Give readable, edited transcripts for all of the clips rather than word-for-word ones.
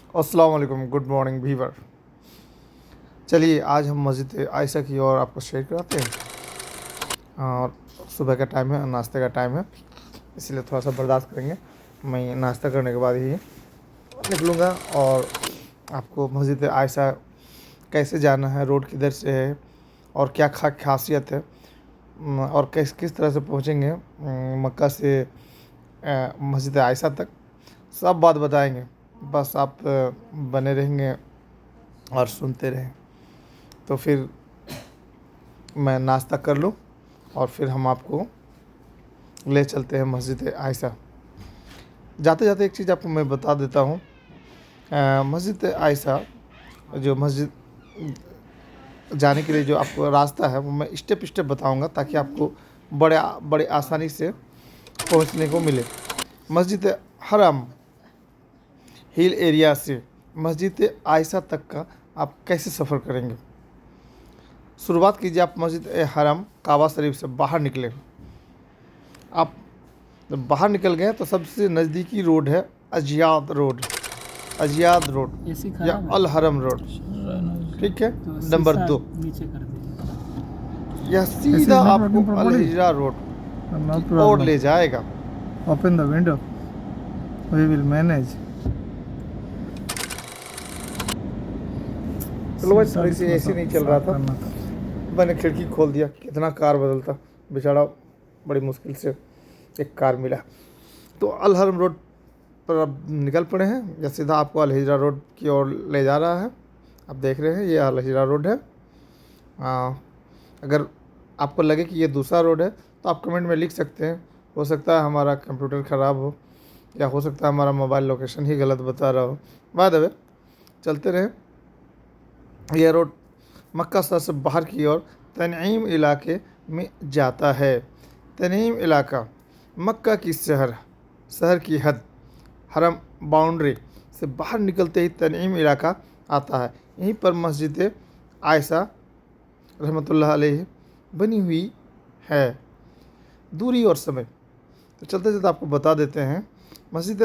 अस्सलाम वालेकुम, good morning Weaver. चलिए आज हम मस्जिद आयशा की ओर आपको शेयर कराते हैं। और सुबह का टाइम है, नाश्ते का टाइम है, इसलिए थोड़ा सा बर्दाश्त करेंगे। मैं नाश्ता करने के बाद ही निकलूँगा और आपको मस्जिद आयशा कैसे जाना है, रोड किधर से है और क्या खासियत है, और किस किस तरह से पहुँचेंगे मक्का से मस्जिद आयशा तक, सब बात बताएंगे। बस आप बने रहेंगे और सुनते रहें। तो फिर मैं नाश्ता कर लूँ और फिर हम आपको ले चलते हैं मस्जिद आयशा। जाते जाते एक चीज़ आपको मैं बता देता हूँ। मस्जिद आयशा जो मस्जिद जाने के लिए जो आपको रास्ता है वो मैं स्टेप स्टेप बताऊँगा, ताकि आपको बड़े आसानी से पहुँचने को मिले। मस्जिद हरम हिल एरिया से मस्जिद आयशा तक का आप कैसे सफ़र करेंगे। शुरुआत कीजिए आप मस्जिद हरम काबा शरीफ से बाहर निकले। आप जब बाहर निकल गए तो सबसे नज़दीकी रोड है अजियाद रोड, या अल हरम रोड। ठीक है, नंबर 2 नीचे कर दीजिए। यह सीधा आपको अल हिजरा रोड की ओर ले जाएगा। Open the window, we will manage. चलो भाई, थोड़ी सी ऐसे नहीं चल रहा था, मैंने खिड़की खोल दिया। कितना कार बदलता बेचारा, बड़ी मुश्किल से एक कार मिला। तो अल हरम रोड पर अब निकल पड़े हैं, या सीधा आपको अल हिजरा रोड की ओर ले जा रहा है। आप देख रहे हैं ये अल हिजरा रोड है। अगर आपको लगे कि ये दूसरा रोड है तो आप कमेंट में लिख सकते हैं। हो सकता है हमारा कंप्यूटर ख़राब हो, या हो सकता है हमारा मोबाइल लोकेशन ही गलत बता रहा हो। बाय द वे, चलते रहें। यह रोड मक्का शहर से बाहर की ओर तनईम इलाके में जाता है। तनईम इलाका मक्का की शहर की हद, हरम बाउंड्री से बाहर निकलते ही तनईम इलाका आता है। यहीं पर मस्जिद आयशा रहमतुल्लाह अलैह बनी हुई है। दूरी और समय, तो चलते चलते आपको बता देते हैं। मस्जिद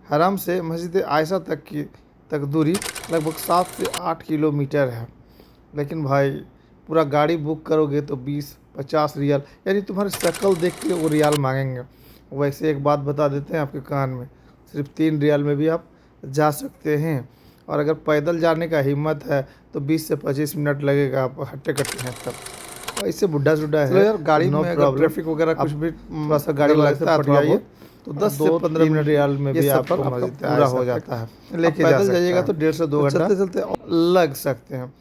हरम से मस्जिद आयशा तक दूरी लगभग 7 से 8 किलोमीटर है। लेकिन भाई पूरा गाड़ी बुक करोगे तो 20-50 रियाल, यानी तुम्हारी शक्ल देख के वो रियाल मांगेंगे। वैसे एक बात बता देते हैं आपके कान में, सिर्फ 3 रियाल में भी आप जा सकते हैं। और अगर पैदल जाने का हिम्मत है तो 20 से 25 मिनट लगेगा, आप हट्टे कट्टे हैं तब। इससे बुढ़ा है यार, गाड़ी में अगर ट्रैफिक वगैरह कुछ भी थोड़ा सा गाड़ी लगता है थोड़ा बहुत, तो 10 से 15 मिनट रियाल में भी आपको मस्जिद पूरा हो जाता है। लेके पैदल जाइएगा तो 1.5 से 2 घंटा चलते चलते लग सकते हैं।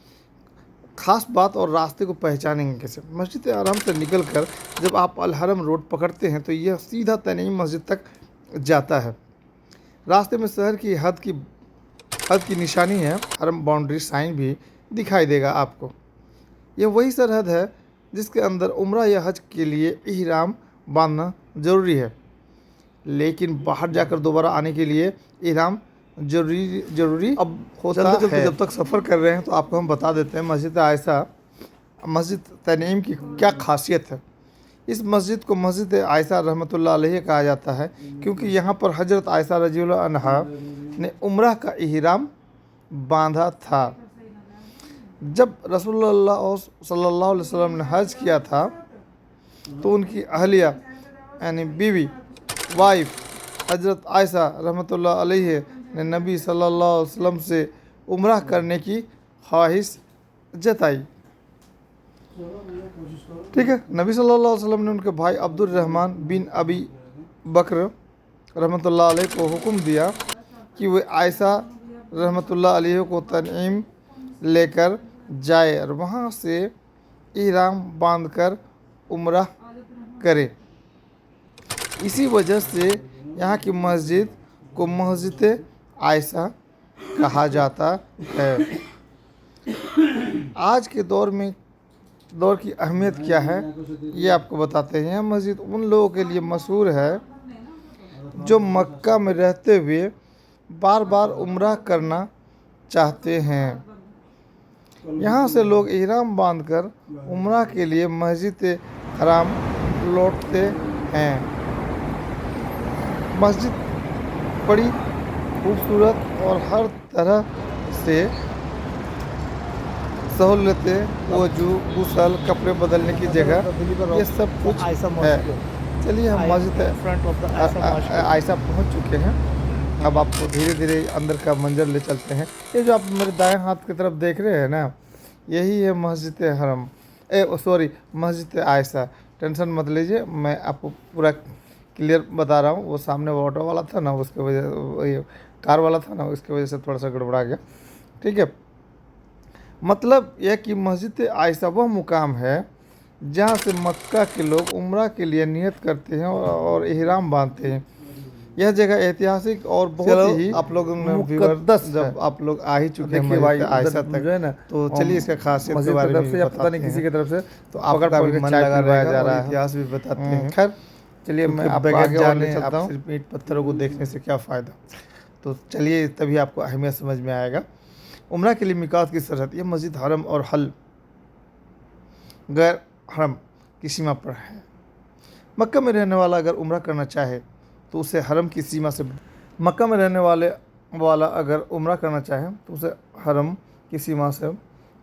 खास बात और रास्ते को पहचानेंगे कैसे। मस्जिद हरम से निकलकर जब आप अल हरम रोड पकड़ते हैं तो यह सीधा तनईम मस्जिद तक जाता है। रास्ते में शहर की हद की निशानी है, हरम बाउंड्री साइन भी दिखाई देगा आपको। यह वही सरहद है जिसके अंदर उम्रा या हज के लिए इहराम बांधना ज़रूरी है। लेकिन बाहर जाकर दोबारा आने के लिए इहराम ज़रूरी अब होता है। जब तक सफ़र कर रहे हैं तो आपको हम बता देते हैं मस्जिद आयशा, मस्जिद तनईम की क्या खासियत है। इस मस्जिद को मस्जिद आयशा रहमतुल्लाह अलैह कहा जाता है, क्योंकि यहाँ पर हज़रत आयशा रज़ियल्लाहु अन्हा ने उम्रा का इहराम बांधा था। जब रसूलुल्लाह सल्लल्लाहु अलैहि वसल्लम ने हज किया था तो उनकी अहलिया यानी बीवी वाइफ हज़रत आयशा रहमतुल्लाह अलैह ने नबी सल्लल्लाहु अलैहि वसल्लम से उम्रा करने की ख्वाहिश जताई। ठीक है, नबी सल्लल्लाहु अलैहि वसल्लम ने उनके भाई Abdur Rahman bin Abi Bakr रहमतुल्लाह अलैह को हुक्म दिया कि वे आयशा रहमतुल्लाह अलैह को तनईम लेकर जाए और वहाँ से इहराम बांधकर उम्रा करे। इसी वजह से यहाँ की मस्जिद को मस्जिद आयशा कहा जाता है। आज के दौर की अहमियत क्या है ये आपको बताते हैं। यह मस्जिद उन लोगों के लिए मशहूर है जो मक्का में रहते हुए बार बार उम्रा करना चाहते हैं। यहाँ से लोग इहराम बांधकर उम्रा के लिए मस्जिद हराम लौटते हैं। मस्जिद बड़ी खूबसूरत और हर तरह से सहूलतें, वजू, गुसल, कपड़े बदलने की जगह, ये सब कुछ है। चलिए हम मस्जिद आयशा पहुंच चुके हैं। अब आपको धीरे धीरे अंदर का मंजर ले चलते हैं। ये जो आप मेरे दाएं हाथ की तरफ देख रहे हैं ना, यही है मस्जिद हरम, सॉरी मस्जिद आयशा। टेंशन मत लीजिए, मैं आपको पूरा क्लियर बता रहा हूँ। वो सामने वो ऑटो वाला था ना, उसके वजह ये कार वाला था ना, उसकी वजह से थोड़ा सा गड़बड़ा गया। ठीक है, मतलब यह कि मस्जिद आयशा वह मुकाम है जहाँ से मक्का के लोग उम्रा के लिए नियत करते हैं और इहराम बांधते हैं। यह जगह ऐतिहासिक और बहुत ही आप लोग मुकद्दस, जब आप लोग आ ही चुके हैं मस्जिद आयशा तक जो है ना, तो चलिए इसका खासियत के बारे में भी पता नहीं किसी की तरफ से, तो आपका भी मन लगा जा रहा है, इतिहास भी बताते हैं। खैर चलिए, मैं आपको आगे जाने चलता हूँ। सिर्फ ईंट पत्थरों को देखने से क्या फ़ायदा, तो चलिए तभी आपको अहमियत समझ में आएगा। उम्रा के लिए मिकात की सरहद, यह मस्जिद हरम और हल गैर हरम की सीमा पर है। मक्का में रहने वाला अगर उम्रा करना चाहे तो उसे हरम की सीमा से, मक्का में रहने वाला अगर उम्रा करना चाहे तो उसे हरम की सीमा से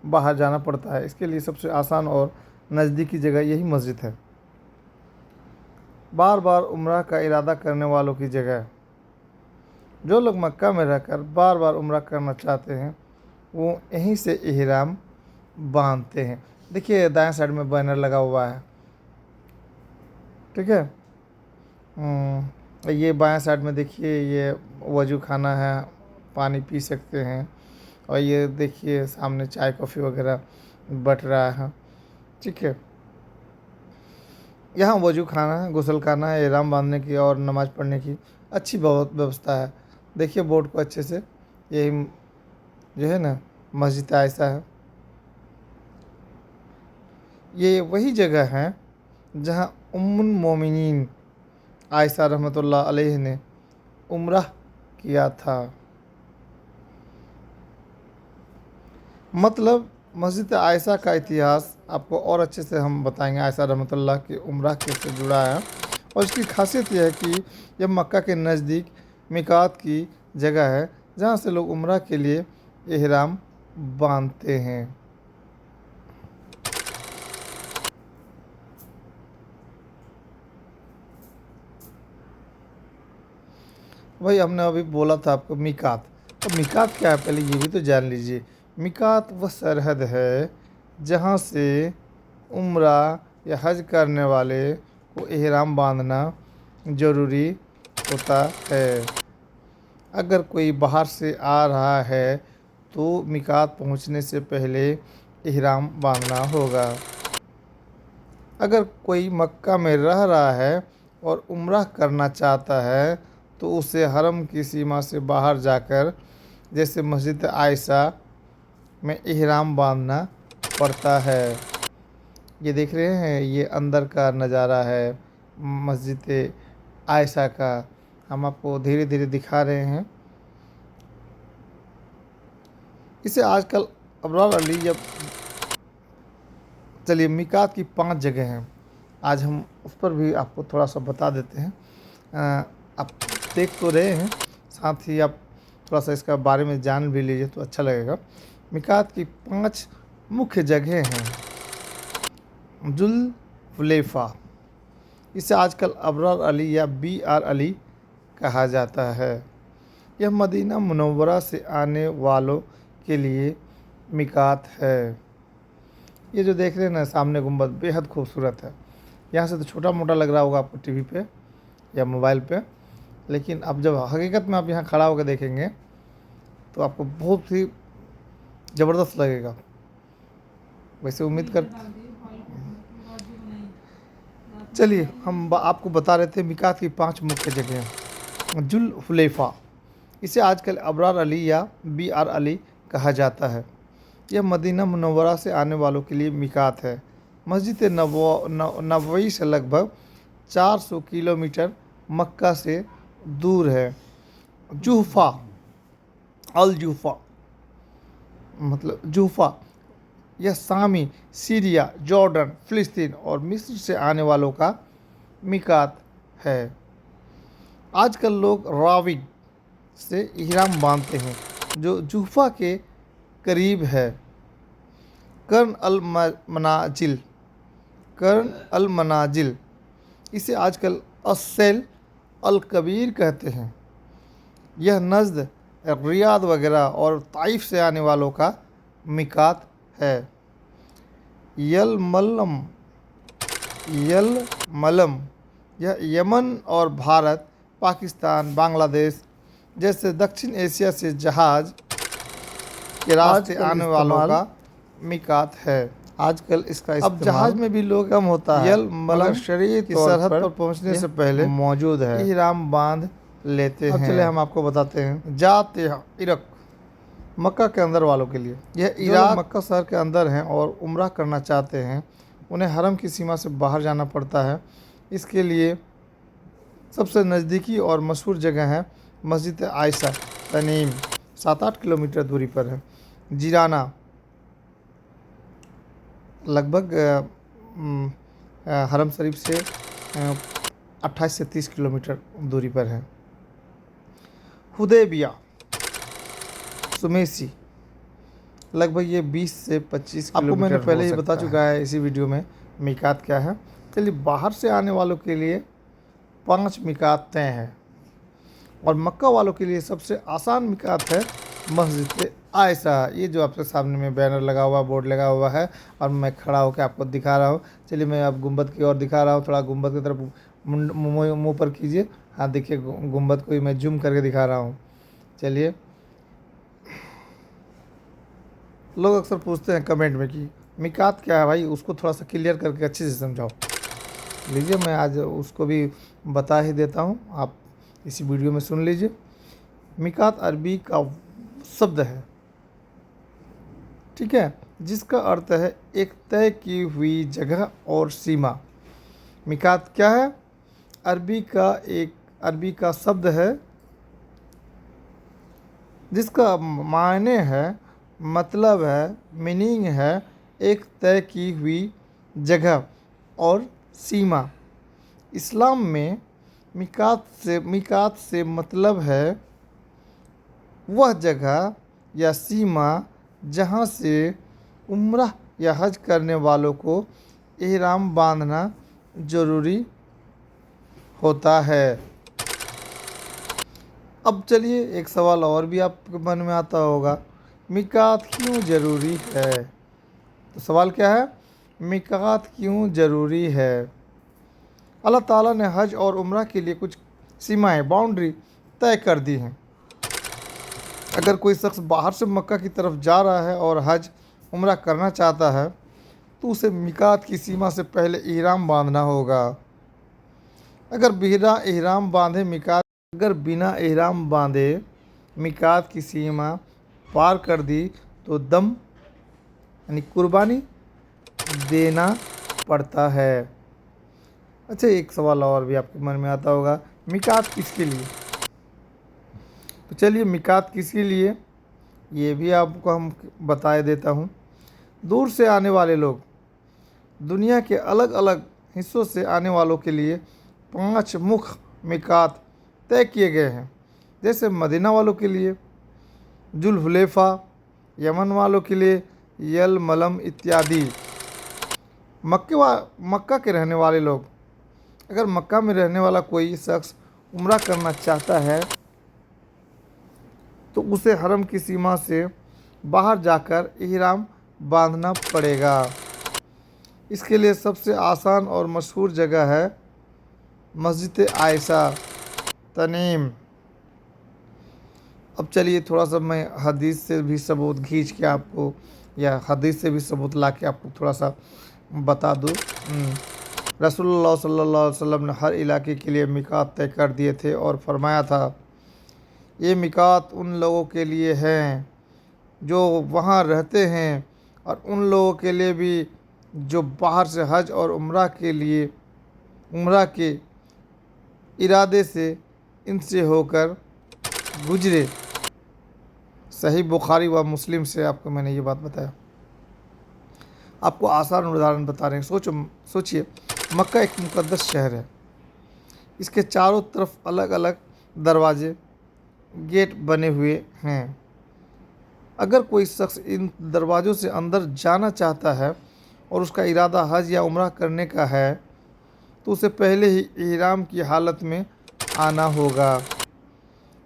बाहर जाना पड़ता है। इसके लिए सबसे आसान और नज़दीकी जगह यही मस्जिद है। बार बार उम्रा का इरादा करने वालों की जगह, जो लोग मक्का में रहकर बार बार उम्रा करना चाहते हैं वो यहीं से इहराम बांधते हैं। देखिए दाएं साइड में बैनर लगा हुआ है, ठीक है। ये बाएं साइड में देखिए, ये वजू खाना है, पानी पी सकते हैं। और ये देखिए सामने चाय कॉफ़ी वगैरह बट रहा है, ठीक है। यहाँ वजू खाना है, गुसल खाना है, इहराम बांधने की और नमाज़ पढ़ने की अच्छी बहुत व्यवस्था है। देखिए बोर्ड को अच्छे से, यही जो है ना मस्जिद आयशा है। ये वही जगह है जहाँ उम्मुल मोमिनीन आयशा रहमतुल्लाह अलैह ने उम्रह किया था। मतलब मस्जिद आयशा का इतिहास आपको और अच्छे से हम बताएंगे। आयशा रहमतुल्लाह की उम्रह कैसे जुड़ा है, और इसकी खासियत यह है कि यह मक्का के नज़दीक मिकात की जगह है जहाँ से लोग उम्रह के लिए इहराम बांधते हैं। वही हमने अभी बोला था आपको मिकात, तो मिकात क्या है पहले ये भी तो जान लीजिए। मिकात वह सरहद है जहाँ से उम्रा या हज करने वाले को इहराम बांधना ज़रूरी होता है। अगर कोई बाहर से आ रहा है तो मिकात पहुँचने से पहले इहराम बांधना होगा। अगर कोई मक्का में रह रहा है और उम्रा करना चाहता है तो उसे हरम की सीमा से बाहर जाकर, जैसे मस्जिद आयशा में इहराम बांधना पड़ता है। ये देख रहे हैं, ये अंदर का नज़ारा है मस्जिद आयशा का। हम आपको धीरे धीरे दिखा रहे हैं इसे। आजकल अबरार अली, जब चलिए मिकात की 5 जगह हैं, आज हम उस पर भी आपको थोड़ा सा बता देते हैं। आप देख तो रहे हैं, साथ ही आप थोड़ा सा इसका बारे में जान भी लीजिए तो अच्छा लगेगा। मिकात की 5 मुख्य जगह हैं। जुल्हुलैफा, इसे आजकल अबरार अली या BR अली कहा जाता है। यह मदीना मुनव्वरा से आने वालों के लिए मिकात है। ये जो देख रहे हैं ना सामने गुंबद, बेहद खूबसूरत है। यहाँ से तो छोटा मोटा लग रहा होगा आपको टीवी पे या मोबाइल पे, लेकिन अब जब हकीकत में आप यहाँ खड़ा होकर देखेंगे तो आपको बहुत ही ज़बरदस्त लगेगा। वैसे उम्मीद कर, चलिए हम आपको बता रहे थे मिकात की 5 मुख्य जगह। जुल्हुलैफा, इसे आजकल अबरार अली या BR अली कहा जाता है। यह मदीना मुनव्वरा से आने वालों के लिए मिकात है। मस्जिद नबवी से लगभग 400 किलोमीटर मक्का से दूर है। जुहफा, अल जुहफा मतलब जुहफा, यह सामी, सीरिया, जॉर्डन, फ़िलिस्तीन और मिस्र से आने वालों का मिकात है। आजकल लोग रावी से इहराम बांधते हैं जो जुहफा के करीब है। कर्न अल मनाजिल, कर्न अल मनाजिल, इसे आजकल अस्सैल अल कबीर कहते हैं। यह नज़द, रियाद वगैरह और ताइफ से आने वालों का मिकात है। यलमलम, यलमलम, यह यमन और भारत, पाकिस्तान, बांग्लादेश जैसे दक्षिण एशिया से जहाज़ के रास्ते आने वालों का मिकात है। आजकल इसका अब जहाज में भी लोग कम होता है। यलमलम शरीर की सरहद पर पहुंचने से पहले मौजूद है। इहराम बांध लेते हैं। अब चले हम आपको बताते हैं। जात इरक, मक्का के अंदर वालों के लिए, यह इराक मक्का शहर के अंदर हैं और उम्रा करना चाहते हैं, उन्हें हरम की सीमा से बाहर जाना पड़ता है। इसके लिए सबसे नज़दीकी और मशहूर जगह है मस्जिद आयशा तनीम, 7-8 किलोमीटर दूरी पर है। जिराना लगभग हरम शरीफ से 28 से 30 किलोमीटर दूरी पर है। हुदैबिया, सुमेसी, लगभग ये 20 से 25 किलोमीटर। आपको मैंने पहले ही बता चुका है इसी वीडियो में मिकात क्या है। चलिए, बाहर से आने वालों के लिए 5 मिकात तय हैं और मक्का वालों के लिए सबसे आसान मिकात है मस्जिद आयशा। ये जो आपके सामने में बैनर लगा हुआ, बोर्ड लगा हुआ है और मैं खड़ा होकर आपको दिखा रहा हूँ। चलिए, मैं अब गुंबद की ओर दिखा रहा हूँ, थोड़ा गुंबद की तरफ मुँह पर कीजिए। हाँ, देखिए गुंबद को ही मैं जूम करके दिखा रहा हूँ। चलिए, लोग अक्सर पूछते हैं कमेंट में कि मिकात क्या है भाई, उसको थोड़ा सा क्लियर करके अच्छे से समझाओ। लीजिए, मैं आज उसको भी बता ही देता हूँ, आप इसी वीडियो में सुन लीजिए। मिकात अरबी का शब्द है, ठीक है, जिसका अर्थ है एक तय की हुई जगह और सीमा। मिकात क्या है? अरबी का शब्द है जिसका मायने है, मतलब है, मीनिंग है एक तय की हुई जगह और सीमा। इस्लाम में मिकात से मतलब है वह जगह या सीमा जहाँ से उम्रह या हज करने वालों को इहराम बांधना ज़रूरी होता है। अब चलिए, एक सवाल और भी आपके मन में आता होगा, मिकात क्यों ज़रूरी है? तो सवाल क्या है? मिकात क्यों ज़रूरी है? अल्लाह ताला ने हज और उम्रा के लिए कुछ सीमाएं, बाउंड्री तय कर दी हैं। अगर कोई शख्स बाहर से मक्का की तरफ जा रहा है और हज उम्रा करना चाहता है तो उसे मिकात की सीमा से पहले इहराम बांधना होगा। अगर बिना इहराम बांधे मिकात की सीमा पार कर दी तो दम यानी कुर्बानी देना पड़ता है। अच्छा, एक सवाल और भी आपके मन में आता होगा, मिकात किसके लिए? तो चलिए, मिकात किसके लिए ये भी आपको हम बता देता हूँ। दूर से आने वाले लोग, दुनिया के अलग अलग हिस्सों से आने वालों के लिए 5 मुख्य मिकात तय किए गए हैं। जैसे मदीना वालों के लिए जुल्हुलैफा, यमन वालों के लिए यलमलम इत्यादि। मक्का के रहने वाले लोग, अगर मक्का में रहने वाला कोई शख्स उम्रा करना चाहता है तो उसे हरम की सीमा से बाहर जाकर इहराम बांधना पड़ेगा। इसके लिए सबसे आसान और मशहूर जगह है मस्जिद आयशा तनीम। अब चलिए, थोड़ा सा मैं हदीस से भी सबूत खींच के आपको, या हदीस से भी सबूत ला के आपको थोड़ा सा बता दूँ। रसूलुल्लाह सल्लल्लाहु अलैहि वसल्लम ने हर इलाके के लिए मिकात तय कर दिए थे और फरमाया था, ये मिकात उन लोगों के लिए हैं जो वहाँ रहते हैं और उन लोगों के लिए भी जो बाहर से हज और उम्रा के इरादे से इनसे होकर गुजरे। सही बुखारी व मुस्लिम से आपको मैंने ये बात बताया। आपको आसान उदाहरण बता रहे हैं। सोचिए, मक्का एक मुकद्दस शहर है। इसके चारों तरफ अलग अलग दरवाजे गेट बने हुए हैं। अगर कोई शख्स इन दरवाज़ों से अंदर जाना चाहता है और उसका इरादा हज या उम्रा करने का है तो उसे पहले ही इहराम की हालत में आना होगा।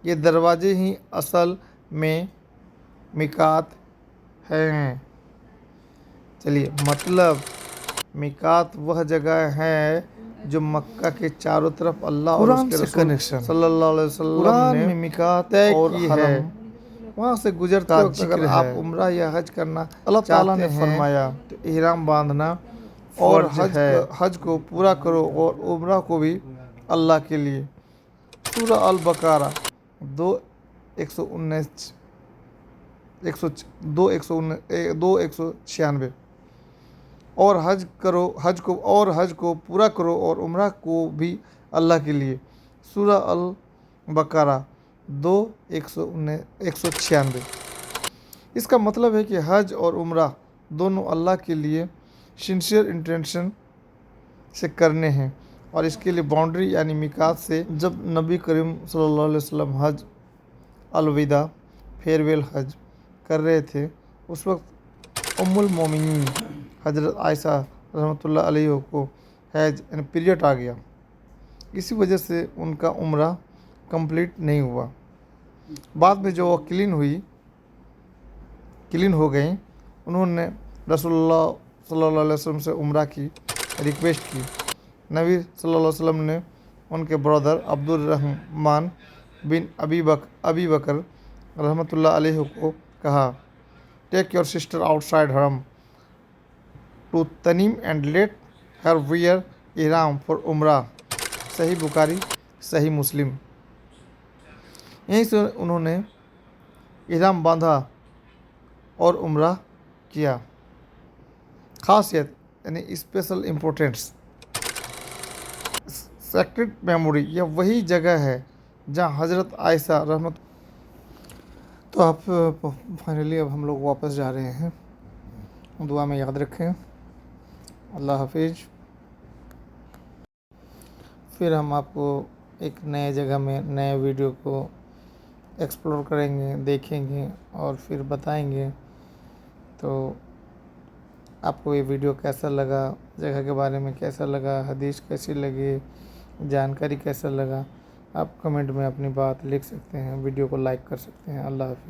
ये दरवाजे ही असल में मिकात हैं। चलिए, मतलब मिकात वह जगह है जो मक्का के चारों तरफ अल्लाह और उसके रसूल सल्लल्लाहु अलैहि वसल्लम ने मिकात तय की है। वहाँ से गुजरते वक्त अगर आप उम्रा या हज करना अल्लाह ताला ने फरमाया तो इहराम बांधना और हज को पूरा करो और उम्रा को भी अल्लाह के लिए। सूरा अल बकरा 2:196 और हज को पूरा करो और उम्रा को भी अल्लाह के लिए। सूरा अल बकरा 2:196। इसका मतलब है कि हज और उम्रा दोनों अल्लाह के लिए सिंसियर इंटेंशन से करने हैं और इसके लिए बाउंड्री यानी मिकात से। जब नबी करीम सल्लल्लाहु अलैहि वसल्लम हज अलविदा फेयरवेल हज कर रहे थे उस वक्त उम्मुल मोमिनीन हज़रत आयशा रहमतुल्लाह अलैहा को हैज यानी पीरियड आ गया। इसी वजह से उनका उम्रा कंप्लीट नहीं हुआ। बाद में जो वो क्लीन हो गई उन्होंने रसूलुल्लाह सल्लल्लाहु अलैहि वसल्लम से उम्रा की रिक्वेस्ट की। नबी सल्लल्लाहु अलैहि वसल्लम ने उनके brother Abdul Rahman bin Abi Bakr रहमतुल्लाह अलैहि को कहा, take your sister outside Haram to Tanim and let her wear इहराम फॉर उम्रा। सही बुखारी, सही मुस्लिम। यहीं से उन्होंने इहराम बांधा और उम्रा किया। खासियत यानी स्पेशल इम्पोर्टेंस, सेक्रेड मेमोरी, यह वही जगह है जहाँ हज़रत आयशा रहमत। तो आप फाइनली अब हम लोग वापस जा रहे हैं। दुआ में याद रखें। अल्लाह हाफिज़। फिर हम आपको एक नए जगह में नए वीडियो को एक्सप्लोर करेंगे, देखेंगे और फिर बताएंगे। तो आपको ये वीडियो कैसा लगा, जगह के बारे में कैसा लगा, हदीस कैसी लगी, जानकारी कैसा लगा, आप कमेंट में अपनी बात लिख सकते हैं, वीडियो को लाइक कर सकते हैं। अल्लाह हाफिज़।